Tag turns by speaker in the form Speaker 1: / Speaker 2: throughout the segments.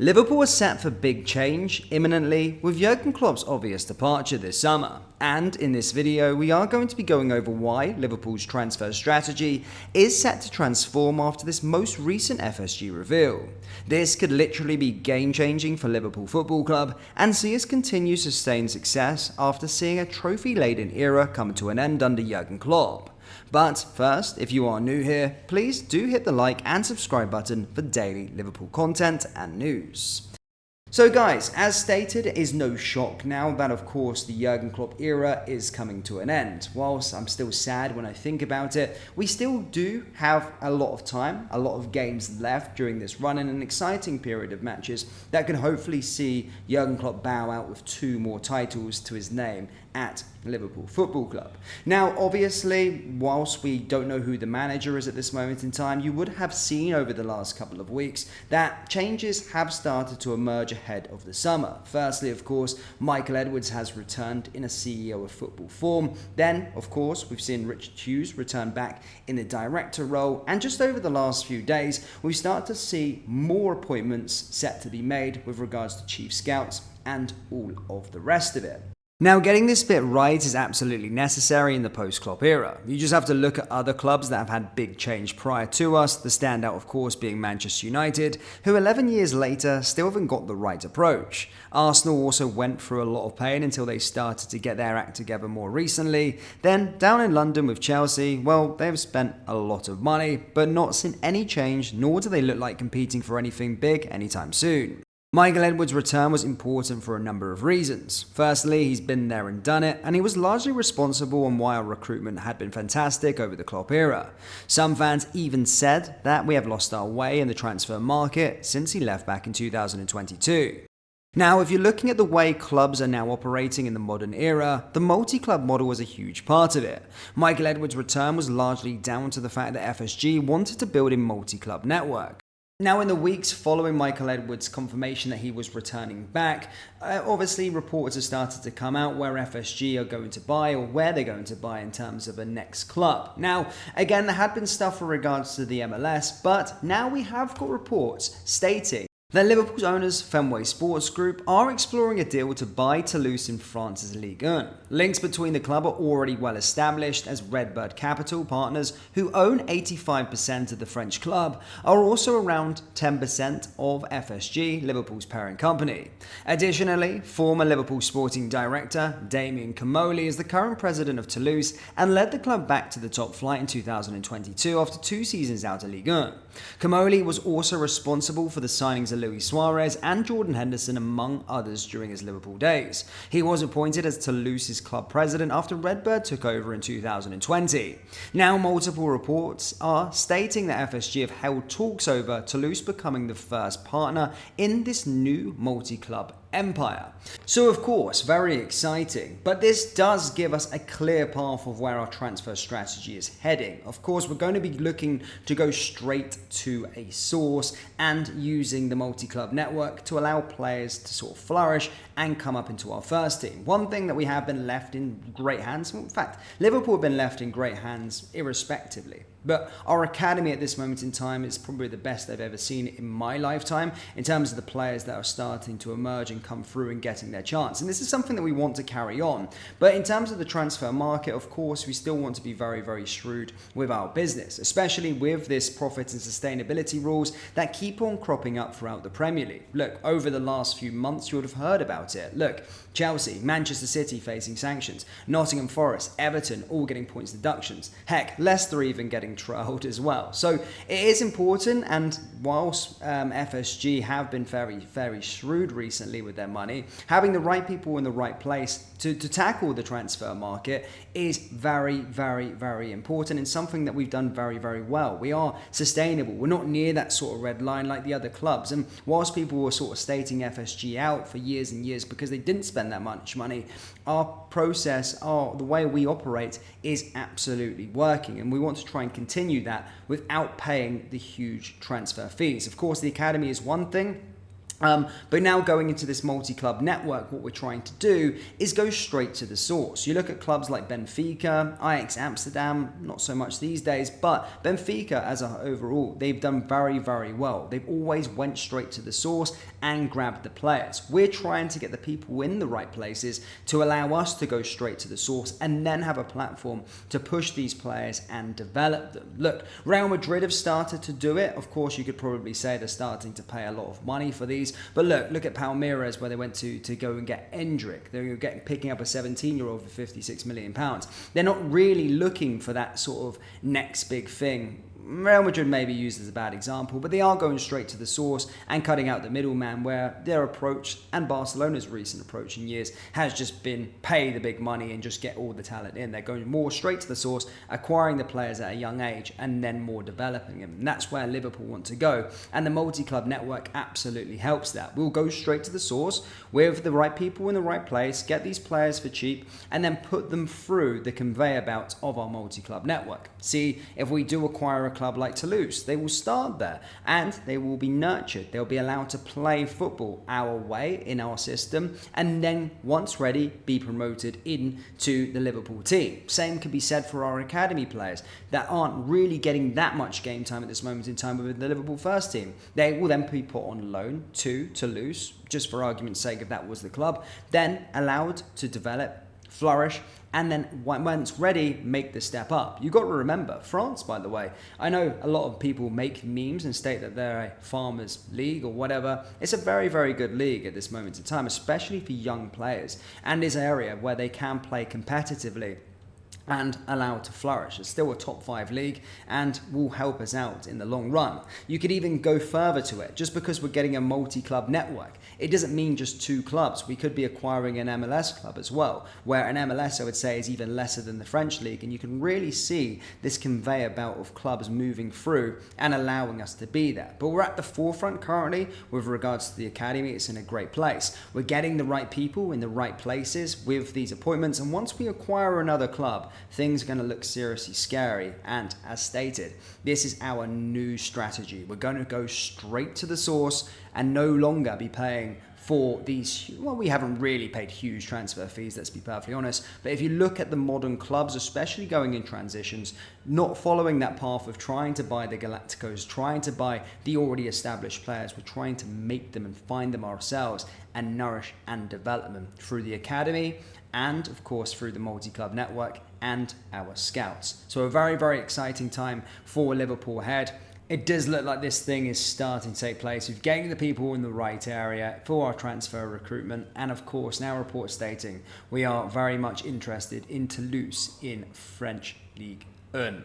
Speaker 1: Liverpool are set for big change imminently with Jurgen Klopp's obvious departure this summer. And in this video, we are going to be going over why Liverpool's transfer strategy is set to transform after this most recent FSG reveal. This could literally be game-changing for Liverpool Football Club and see us continue sustained success after seeing a trophy-laden era come to an end under Jurgen Klopp. But first, if you are new here, please do hit the like and subscribe button for daily Liverpool content and news. So guys, as stated, it is no shock now that of course the Jurgen Klopp era is coming to an end. Whilst I'm still sad when I think about it, we still do have a lot of time, a lot of games left during this run and an exciting period of matches that can hopefully see Jurgen Klopp bow out with 2 more titles to his name at Liverpool Football Club. Now, obviously, whilst we don't know who the manager is at this moment in time, you would have seen over the last couple of weeks that changes have started to emerge ahead of the summer. Firstly, of course, Michael Edwards has returned in a CEO of football form. Then, of course, we've seen Richard Hughes return back in the director role. And just over the last few days, we've started to see more appointments set to be made with regards to chief scouts and all of the rest of it. Now, getting this bit right is absolutely necessary in the post-Klopp era. You just have to look at other clubs that have had big change prior to us, the standout of course being Manchester United, who 11 years later still haven't got the right approach. Arsenal also went through a lot of pain until they started to get their act together more recently. Then, down in London with Chelsea, well, they've spent a lot of money, but not seen any change, nor do they look like competing for anything big anytime soon. Michael Edwards' return was important for a number of reasons. Firstly, he's been there and done it, and he was largely responsible on why our recruitment had been fantastic over the Klopp era. Some fans even said that we have lost our way in the transfer market since he left back in 2022. Now, if you're looking at the way clubs are now operating in the modern era, the multi-club model was a huge part of it. Michael Edwards' return was largely down to the fact that FSG wanted to build a multi-club network. Now, in the weeks following Michael Edwards' confirmation that he was returning back, obviously reports have started to come out where FSG are going to buy or where they're going to buy in terms of a next club. Now, again, there had been stuff with regards to the MLS, but now we have got reports stating that Liverpool's owners, Fenway Sports Group, are exploring a deal to buy Toulouse in France's Ligue 1. Links between the club are already well established as Redbird Capital partners, who own 85% of the French club, are also around 10% of FSG, Liverpool's parent company. Additionally, former Liverpool sporting director Damien Comolli is the current president of Toulouse and led the club back to the top flight in 2022 after 2 seasons out of Ligue 1. Comolli was also responsible for the signings of Luis Suarez and Jordan Henderson, among others, during his Liverpool days. He was appointed as Toulouse's club president after Redbird took over in 2020. Now, multiple reports are stating that FSG have held talks over Toulouse becoming the first partner in this new multi-club empire. So of course, very exciting, but this does give us a clear path of where our transfer strategy is heading. Of course, we're going to be looking to go straight to a source and using the multi-club network to allow players to sort of flourish and come up into our first team. One thing that we have been left in great hands, in fact, Liverpool have been left in great hands irrespectively. But our academy at this moment in time is probably the best I've ever seen in my lifetime in terms of the players that are starting to emerge and come through and getting their chance. And this is something that we want to carry on. But in terms of the transfer market, of course, we still want to be very, very shrewd with our business, especially with this profit and sustainability rules that keep on cropping up throughout the Premier League. Look, over the last few months, you would have heard about it. Look, Chelsea, Manchester City facing sanctions, Nottingham Forest, Everton all getting points deductions. Heck, Leicester even getting trailed as well. So it is important, and whilst FSG have been very, very shrewd recently with their money, having the right people in the right place to tackle the transfer market is very, very, very important and something that we've done very, very well. We are sustainable. We're not near that sort of red line like the other clubs. And whilst people were sort of stating FSG out for years and years because they didn't spend that much money, our process, the way we operate is absolutely working. And we want to try and continue that without paying the huge transfer fees. Of course, the academy is one thing. But now going into this multi-club network, what we're trying to do is go straight to the source. You look at clubs like Benfica, Ajax Amsterdam, not so much these days, but Benfica as a overall, they've done very, very well. They've always went straight to the source and grabbed the players. We're trying to get the people in the right places to allow us to go straight to the source and then have a platform to push these players and develop them. Look, Real Madrid have started to do it. Of course, you could probably say they're starting to pay a lot of money for these. But look at Palmeiras, where they went to go and get Endrick. They're picking up a 17-year-old for £56 million. They're not really looking for that sort of next big thing. Real Madrid may be used as a bad example, but they are going straight to the source and cutting out the middleman, where their approach and Barcelona's recent approach in years has just been pay the big money and just get all the talent in. They're going more straight to the source, acquiring the players at a young age and then more developing them. And that's where Liverpool want to go. And the multi-club network absolutely helps that. We'll go straight to the source with the right people in the right place, get these players for cheap, and then put them through the conveyor belt of our multi-club network. See, if we do acquire a club like Toulouse, they will start there and they will be nurtured. They'll be allowed to play football our way in our system, and then once ready, be promoted into the Liverpool team. Same can be said for our academy players that aren't really getting that much game time at this moment in time with the Liverpool first team. They will then be put on loan to Toulouse, just for argument's sake if that was the club, then allowed to develop, flourish, and then once ready, make the step up. You've got to remember, France, by the way, I know a lot of people make memes and state that they're a farmers league or whatever. It's a very, very good league at this moment in time, especially for young players, and is an area where they can play competitively and allowed to flourish. It's still a top 5 league and will help us out in the long run. You could even go further to it. Just because we're getting a multi-club network, it doesn't mean just 2 clubs. We could be acquiring an MLS club as well, where an MLS, I would say, is even lesser than the French league, and you can really see this conveyor belt of clubs moving through and allowing us to be there. But we're at the forefront currently with regards to the academy. It's in a great place. We're getting the right people in the right places with these appointments, and once we acquire another club, things are going to look seriously scary. And as stated, this is our new strategy. We're going to go straight to the source and no longer be paying for these, well, we haven't really paid huge transfer fees, let's be perfectly honest. But if you look at the modern clubs, especially going in transitions, not following that path of trying to buy the Galacticos, trying to buy the already established players, we're trying to make them and find them ourselves and nourish and develop them through the academy and, of course, through the multi-club network and our scouts. So a very, very exciting time for Liverpool ahead. It does look like this thing is starting to take place. We've getting the people in the right area for our transfer recruitment. And of course, now report stating we are very much interested in Toulouse in French League 1.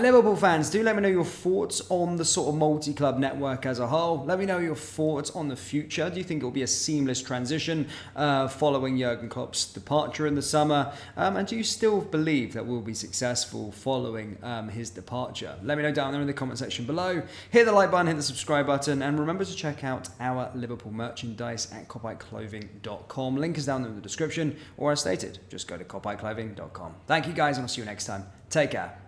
Speaker 1: Liverpool fans, do let me know your thoughts on the sort of multi-club network as a whole. Let me know your thoughts on the future. Do you think it will be a seamless transition following Jurgen Klopp's departure in the summer? And do you still believe that we'll be successful following his departure? Let me know down there in the comment section below. Hit the like button, hit the subscribe button, and remember to check out our Liverpool merchandise at kloppclothing.com. Link is down there in the description, or as stated, just go to kloppclothing.com. Thank you guys, and I'll see you next time. Take care.